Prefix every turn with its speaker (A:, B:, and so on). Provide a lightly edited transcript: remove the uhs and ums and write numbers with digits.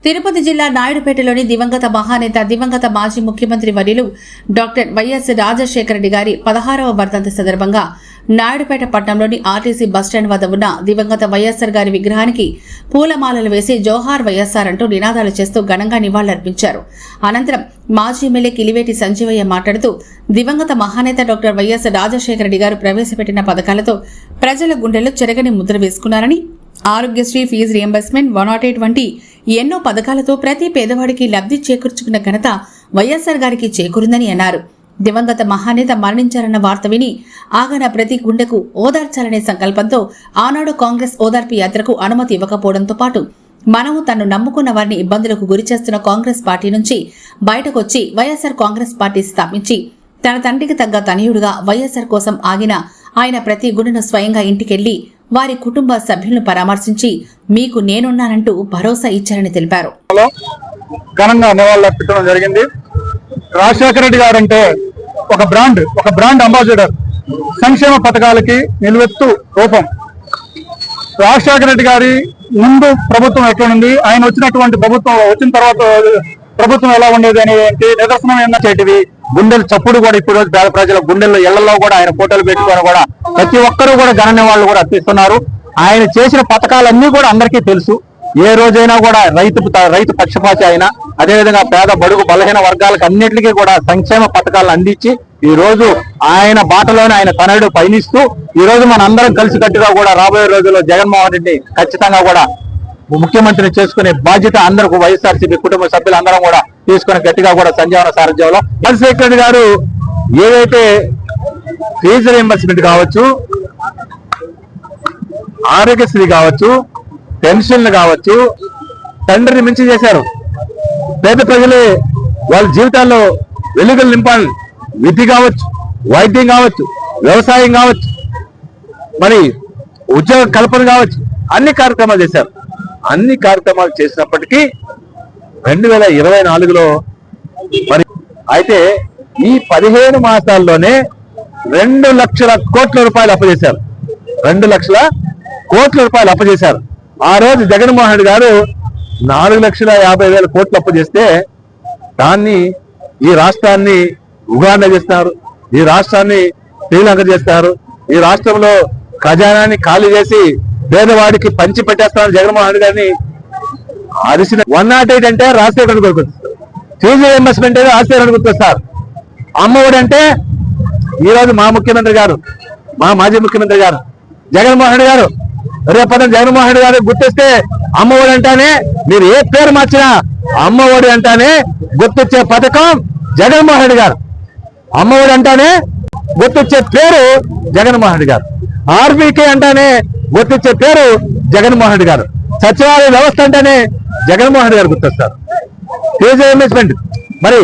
A: తిరుపతి జిల్లా నాయుడుపేటలోని దివంగత మహానేత దివంగత మాజీ ముఖ్యమంత్రి వర్యులు డాక్టర్ వైఎస్ రాజశేఖర రెడ్డి గారి 16వ వర్ధంతి సందర్భంగా నాయుడుపేట పట్టణంలోని ఆర్టీసీ బస్టాండ్ వద్ద ఉన్న దివంగత వైఎస్ఆర్ గారి విగ్రహానికి పూలమాలలు వేసి జోహార్ వైఎస్ఆర్ అంటూ నినాదాలు చేస్తూ ఘనంగా నివాళులర్పించారు. అనంతరం మాజీ ఎమ్మెల్యే కిలివేటి సంజీవయ్య మాట్లాడుతూ దివంగత మహానేత డాక్టర్ వైఎస్ రాజశేఖర రెడ్డి గారు ప్రవేశపెట్టిన పథకాలతో ప్రజల గుండెల్లో చెరగని ముద్ర వేసుకున్నారని, ఆరోగ్యశ్రీ, ఫీజు రియంబర్స్మెంట్, 108 వంటి ఎన్నో పథకాలతో ప్రతి పేదవాడికి లబ్ధి చేకూర్చుకున్న ఘనత వైఎస్ఆర్ గారికి చేకూరిందని అన్నారు. దివంగత మహానేత మరణించారన్న వార్త విని ఆగన ప్రతి గుండెకు ఓదార్చాలనే సంకల్పంతో ఆనాడు కాంగ్రెస్ ఓదార్పు యాత్రకు అనుమతి ఇవ్వకపోవడంతో పాటు మనము తను నమ్ముకున్న వారిని ఇబ్బందులకు గురిచేస్తున్న కాంగ్రెస్ పార్టీ నుంచి బయటకొచ్చి వైఎస్ఆర్ కాంగ్రెస్ పార్టీ స్థాపించి తన తండ్రికి తగ్గ తనయుడుగా వైఎస్ఆర్ కోసం ఆగిన ఆయన ప్రతి గుండెను స్వయంగా ఇంటికెళ్లి వారి కుటుంబ సభ్యులను పరామర్శించి మీకు నేనున్నానంటూ భరోసా ఇచ్చారని తెలిపారు.
B: ఘనంగా నివాళులర్పించడం జరిగింది. రాజశేఖర రెడ్డి గారు అంటే ఒక బ్రాండ్ అంబాసిడర్, సంక్షేమ పథకాలకి నిలువెత్తు రూపం. రాజశేఖర రెడ్డి గారి ముందు ప్రభుత్వం ఎట్లుంది, ఆయన వచ్చినటువంటి ప్రభుత్వం వచ్చిన తర్వాత ప్రభుత్వం ఎలా ఉండేది అనేది నిదర్శనం ఏంటంటే గుండెలు చప్పుడు కూడా ఇప్పుడు పేద ప్రజల గుండెల్లో ఇళ్లలో కూడా ఆయన ఫోటోలు పెట్టుకొని కూడా ప్రతి ఒక్కరూ కూడా ఘన వాళ్ళు కూడా అర్పిస్తున్నారు. ఆయన చేసిన పథకాలన్నీ కూడా అందరికీ తెలుసు. ఏ రోజైనా కూడా రైతు పక్షపాతి ఆయన, అదేవిధంగా పేద బడుగు బలహీన వర్గాలకు అన్నిటికీ కూడా సంక్షేమ పథకాలను అందించి ఈ రోజు ఆయన బాటలోనే ఆయన తనయుడు పయనిస్తూ ఈ రోజు మన అందరం కలిసికట్టుగా కూడా రాబోయే రోజుల్లో జగన్మోహన్ రెడ్డి ఖచ్చితంగా కూడా ముఖ్యమంత్రిని చేసుకునే బాధ్యత అందరూ వైఎస్ఆర్సీపీ కుటుంబ సభ్యులందరం కూడా తీసుకుని గట్టిగా కూడా సంజీవన సారథ్యంలో రాజశేఖర రెడ్డి గారు ఏదైతే ఫీజు రీయింబర్స్మెంట్ కావచ్చు, ఆరోగ్యశ్రీ కావచ్చు, పెన్షన్లు కావచ్చు, తండ్రిని మించి చేశారు. పేద ప్రజలే వాళ్ళ జీవితాల్లో వెలుగులు నింపాలి. విద్య కావచ్చు, వైద్యం కావచ్చు, వ్యవసాయం కావచ్చు, మరి ఉద్యోగ కల్పన కావచ్చు, అన్ని కార్యక్రమాలు చేశారు. అన్ని కార్యక్రమాలు చేసినప్పటికీ 2024లో మరి అయితే ఈ 15 మాసాల్లోనే 2 లక్షల కోట్ల రూపాయలు అప్పచేశారు. 2 లక్షల కోట్ల రూపాయలు అప్పచేశారు. ఆ రోజు జగన్మోహన్ రెడ్డి గారు 4,50,000 కోట్లు అప్పు చేస్తే దాన్ని ఈ రాష్ట్రాన్ని ఉగాండా చేస్తారు, ఈ రాష్ట్రాన్ని శ్రీలంక చేస్తారు, ఈ రాష్ట్రంలో ఖజానాన్ని ఖాళీ చేసి పేదవాడికి పంచి పెట్టేస్తామని జగన్మోహన్ రెడ్డి గారిని అరిసిన 108 అంటే రాజశేఖర రెడ్డి గుర్తొస్తారు, ఫీజు రీయింబర్స్మెంట్ అంటే రాజశేఖర రెడ్డి గుర్తొస్తారు, అమ్మఒడి అంటే ఈరోజు మా ముఖ్యమంత్రి గారు, మా మాజీ ముఖ్యమంత్రి గారు జగన్మోహన్ రెడ్డి గారు. రేపటి జగన్మోహన్ రెడ్డి గారు గుర్తొస్తే అమ్మఒడి అంటానే, మీరు ఏ పేరు మార్చినా అమ్మఒడి అంటానే గుర్తొచ్చే పథకం జగన్మోహన్ రెడ్డి గారు. అమ్మఒడి అంటానే గుర్తొచ్చే పేరు జగన్మోహన్ రెడ్డి గారు. ఆర్బీకే అంటానే గుర్తొచ్చే పేరు జగన్మోహన్ రెడ్డి గారు. సచివాలయ వ్యవస్థ అంటేనే జగన్మోహన్ రెడ్డి గారు గుర్తొస్తారు. ఫీజు రీయింబర్స్మెంట్ మరి